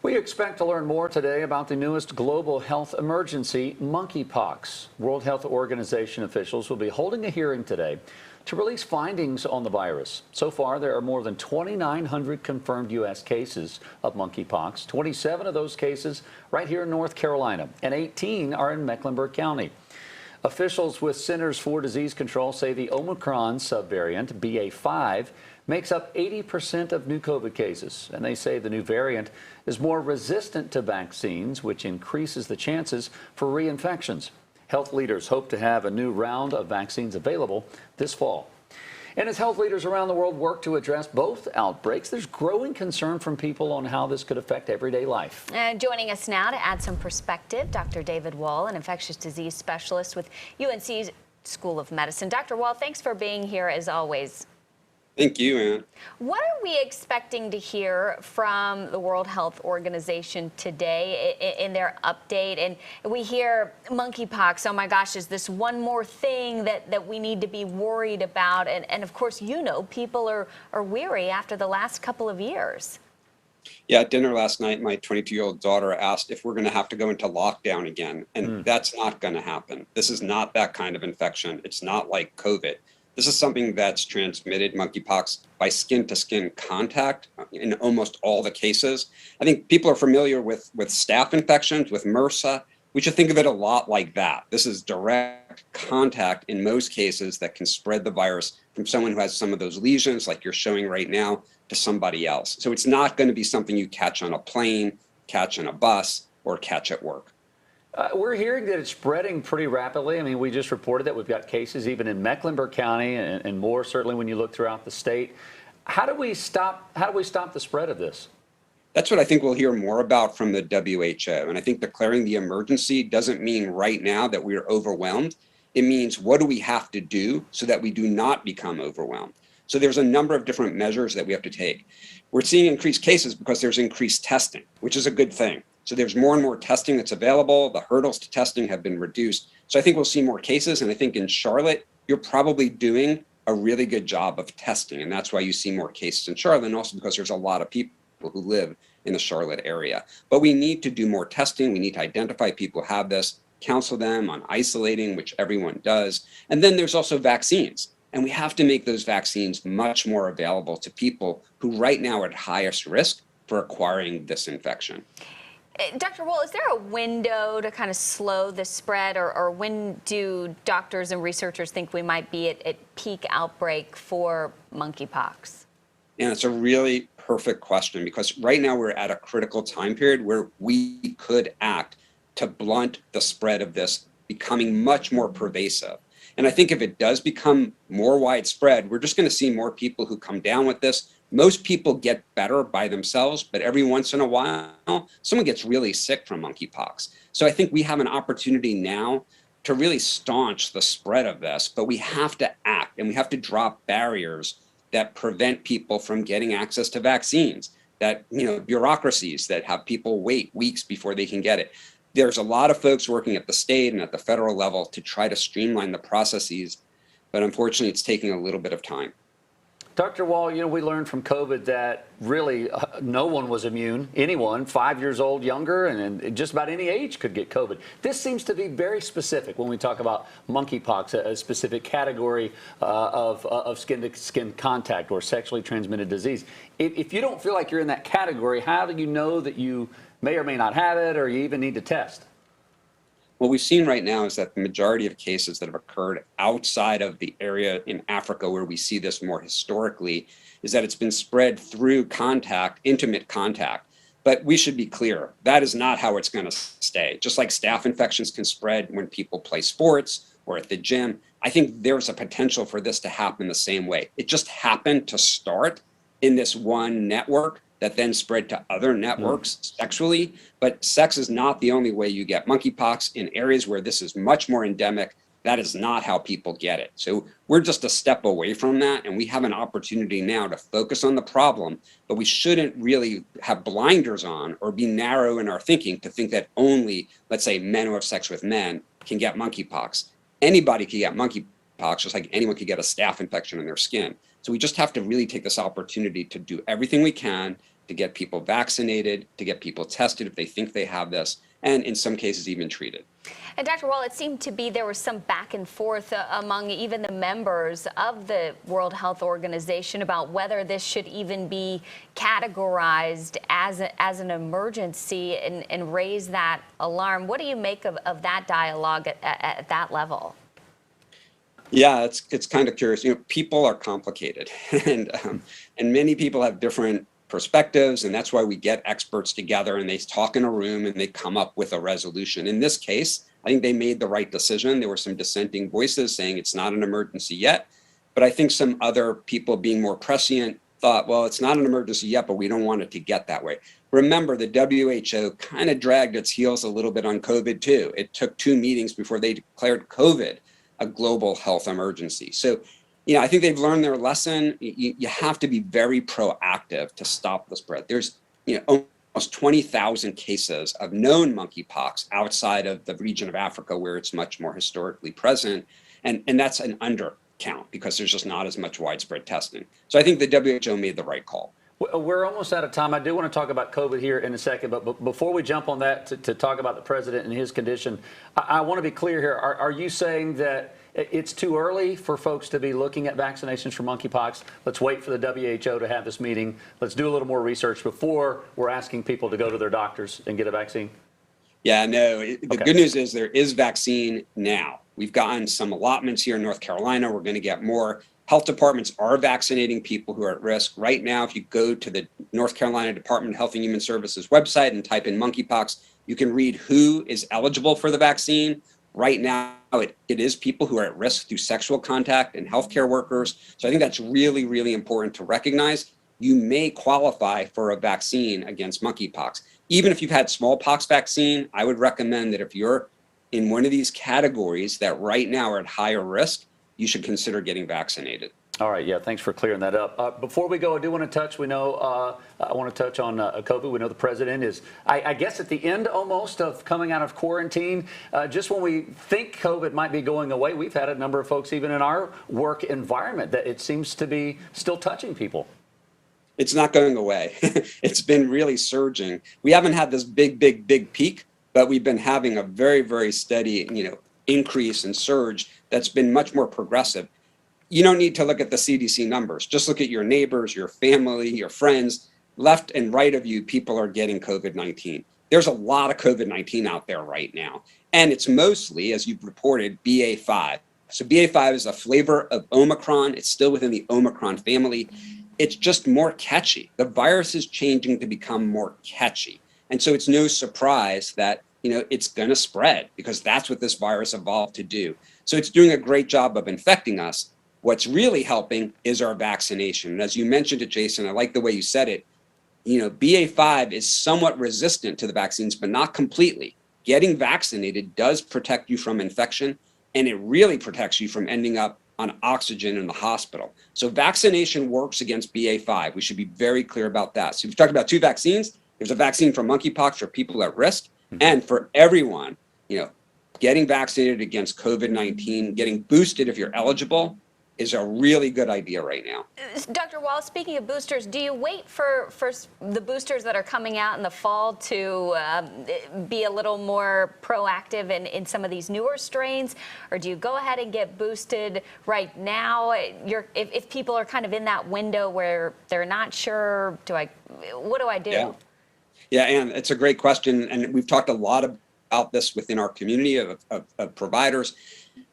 We expect to learn more today about the newest global health emergency, monkeypox. World Health Organization officials will be holding a hearing today to release findings on the virus. So far, there are more than 2,900 confirmed U.S. cases of monkeypox. 27 of those cases right here in North Carolina, and 18 are in Mecklenburg County. Officials with Centers for Disease Control say the Omicron subvariant, BA.5, makes up 80% of new COVID cases. And they say the new variant is more resistant to vaccines, which increases the chances for reinfections. Health leaders hope to have a new round of vaccines available this fall. And as health leaders around the world work to address both outbreaks, there's growing concern from people on how this could affect everyday life. And joining us now to add some perspective, Dr. David Wohl, an infectious disease specialist with UNC School of Medicine. Dr. Wohl, thanks for being here as always. Thank you, Ann. What are we expecting to hear from the World Health Organization today in their update? And we hear monkeypox, oh my gosh, is this one more thing that we need to be worried about? And of course, you know, people are weary after the last couple of years. Yeah, at dinner last night, my 22-year-old daughter asked if we're going to have to go into lockdown again. And that's not going to happen. This is not that kind of infection. It's not like COVID. This is something that's transmitted, monkeypox, by skin-to-skin contact in almost all the cases. I think people are familiar with staph infections, with MRSA. We should think of it a lot like that. This is direct contact in most cases that can spread the virus from someone who has some of those lesions, like you're showing right now, to somebody else. So it's not going to be something you catch on a plane, catch on a bus, or catch at work. We're hearing that it's spreading pretty rapidly. I mean, we just reported that we've got cases even in Mecklenburg County and more certainly when you look throughout the state. How do we stop the spread of this? That's what I think we'll hear more about from the WHO. And I think declaring the emergency doesn't mean right now that we are overwhelmed. It means what do we have to do so that we do not become overwhelmed? So there's a number of different measures that we have to take. We're seeing increased cases because there's increased testing, which is a good thing. So there's more and more testing that's available. The hurdles to testing have been reduced. So I think we'll see more cases. And I think in Charlotte, you're probably doing a really good job of testing. And that's why you see more cases in Charlotte, and also because there's a lot of people who live in the Charlotte area. But we need to do more testing. We need to identify people who have this, counsel them on isolating, which everyone does. And then there's also vaccines. And we have to make those vaccines much more available to people who right now are at highest risk for acquiring this infection. Dr. Wohl, is there a window to kind of slow the spread, or when do doctors and researchers think we might be at peak outbreak for monkeypox? And it's a really perfect question, because right now we're at a critical time period where we could act to blunt the spread of this becoming much more pervasive. And I think if it does become more widespread, we're just going to see more people who come down with this. Most people get better by themselves, but every once in a while, someone gets really sick from monkeypox. So I think we have an opportunity now to really staunch the spread of this, but we have to act, and we have to drop barriers that prevent people from getting access to vaccines, that, bureaucracies that have people wait weeks before they can get it. There's a lot of folks working at the state and at the federal level to try to streamline the processes, but unfortunately, it's taking a little bit of time. Dr. Wohl, we learned from COVID that really no one was immune. Anyone 5 years old, younger, and just about any age could get COVID. This seems to be very specific when we talk about monkeypox, a specific category of skin-to-skin contact or sexually transmitted disease. If you don't feel like you're in that category, how do you know that you may or may not have it, or you even need to test? What we've seen right now is that the majority of cases that have occurred outside of the area in Africa where we see this more historically is that it's been spread through contact, intimate contact. But we should be clear, that is not how it's going to stay. Just like staph infections can spread when people play sports or at the gym, I think there's a potential for this to happen the same way. It just happened to start in this one network that then spread to other networks sexually. But sex is not the only way you get monkeypox. In areas where this is much more endemic, that is not how people get it. So we're just a step away from that, and we have an opportunity now to focus on the problem, but we shouldn't really have blinders on or be narrow in our thinking to think that only, let's say, men who have sex with men can get monkeypox. Anybody can get monkeypox, just like anyone could get a staph infection in their skin. So we just have to really take this opportunity to do everything we can to get people vaccinated, to get people tested if they think they have this, and in some cases even treated. And Dr. Wohl, it seemed to be there was some back and forth among even the members of the World Health Organization about whether this should even be categorized as an emergency and raise that alarm. What do you make of that dialogue at that level? Yeah, it's kind of curious. People are complicated, and many people have different perspectives, and that's why we get experts together and they talk in a room and they come up with a resolution. In this case, I think they made the right decision. There were some dissenting voices saying it's not an emergency yet, but I think some other people being more prescient thought, well, it's not an emergency yet, but we don't want it to get that way. Remember, the WHO kind of dragged its heels a little bit on COVID too. It took 2 meetings before they declared COVID a global health emergency. So, I think they've learned their lesson. You have to be very proactive to stop the spread. There's, almost 20,000 cases of known monkeypox outside of the region of Africa where it's much more historically present. And that's an undercount because there's just not as much widespread testing. So I think the WHO made the right call. We're almost out of time. I do want to talk about COVID here in a second, but before we jump on that to talk about the president and his condition, I want to be clear here. Are you saying that it's too early for folks to be looking at vaccinations for monkeypox? Let's wait for the WHO to have this meeting. Let's do a little more research before we're asking people to go to their doctors and get a vaccine? Yeah, no, the good news is there is vaccine now. We've gotten some allotments here in North Carolina. We're going to get more. Health departments are vaccinating people who are at risk. Right now, if you go to the North Carolina Department of Health and Human Services website and type in monkeypox, you can read who is eligible for the vaccine. Right now, it is people who are at risk through sexual contact and healthcare workers. So I think that's really, really important to recognize. You may qualify for a vaccine against monkeypox. Even if you've had smallpox vaccine, I would recommend that if you're in one of these categories that right now are at higher risk, you should consider getting vaccinated. All right. Yeah. Thanks for clearing that up. Before we go, I do want to touch. I want to touch on COVID. We know the president is, I guess, at the end almost of coming out of quarantine. Just when we think COVID might be going away, we've had a number of folks, even in our work environment, that it seems to be still touching people. It's not going away. It's been really surging. We haven't had this big peak, but we've been having a very, very steady, increase and surge that's been much more progressive. You don't need to look at the CDC numbers. Just look at your neighbors, your family, your friends. Left and right of you, people are getting COVID-19. There's a lot of COVID-19 out there right now. And it's mostly, as you've reported, BA.5. So BA.5 is a flavor of Omicron. It's still within the Omicron family. It's just more catchy. The virus is changing to become more catchy. And so it's no surprise that it's going to spread because that's what this virus evolved to do. So it's doing a great job of infecting us. What's really helping is our vaccination. And as you mentioned it, Jason, I like the way you said it. BA.5 is somewhat resistant to the vaccines, but not completely. Getting vaccinated does protect you from infection, and it really protects you from ending up on oxygen in the hospital. So vaccination works against BA.5. We should be very clear about that. So we've talked about 2 vaccines. There's a vaccine for monkeypox for people at risk, and for everyone, getting vaccinated against COVID-19, getting boosted if you're eligible is a really good idea right now. Dr. Wohl, speaking of boosters, do you wait for the boosters that are coming out in the fall to be a little more proactive in some of these newer strains, or do you go ahead and get boosted right now? If people are kind of in that window where they're not sure, what do I do? Yeah, and it's a great question, and we've talked a lot about this within our community of providers.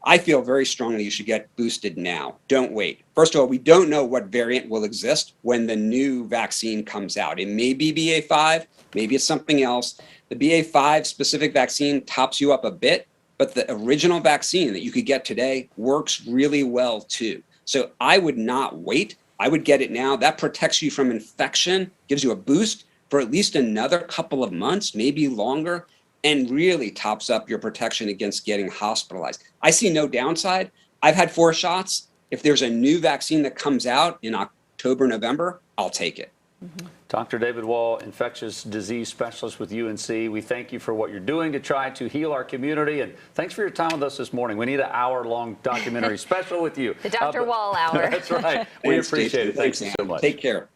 I feel very strongly you should get boosted now. Don't wait. First of all, we don't know what variant will exist when the new vaccine comes out. It may be BA.5, maybe it's something else. The BA.5 specific vaccine tops you up a bit, but the original vaccine that you could get today works really well too. So I would not wait. I would get it now. That protects you from infection, gives you a boost for at least another couple of months, maybe longer, and really tops up your protection against getting hospitalized. I see no downside. I've had 4 shots. If there's a new vaccine that comes out in October, November, I'll take it. Dr. David Wohl, infectious disease specialist with UNC. We thank you for what you're doing to try to heal our community. And thanks for your time with us this morning. We need an hour-long documentary special with you. The Dr. Wohl Hour. That's right. We appreciate it. Thanks so much. Take care.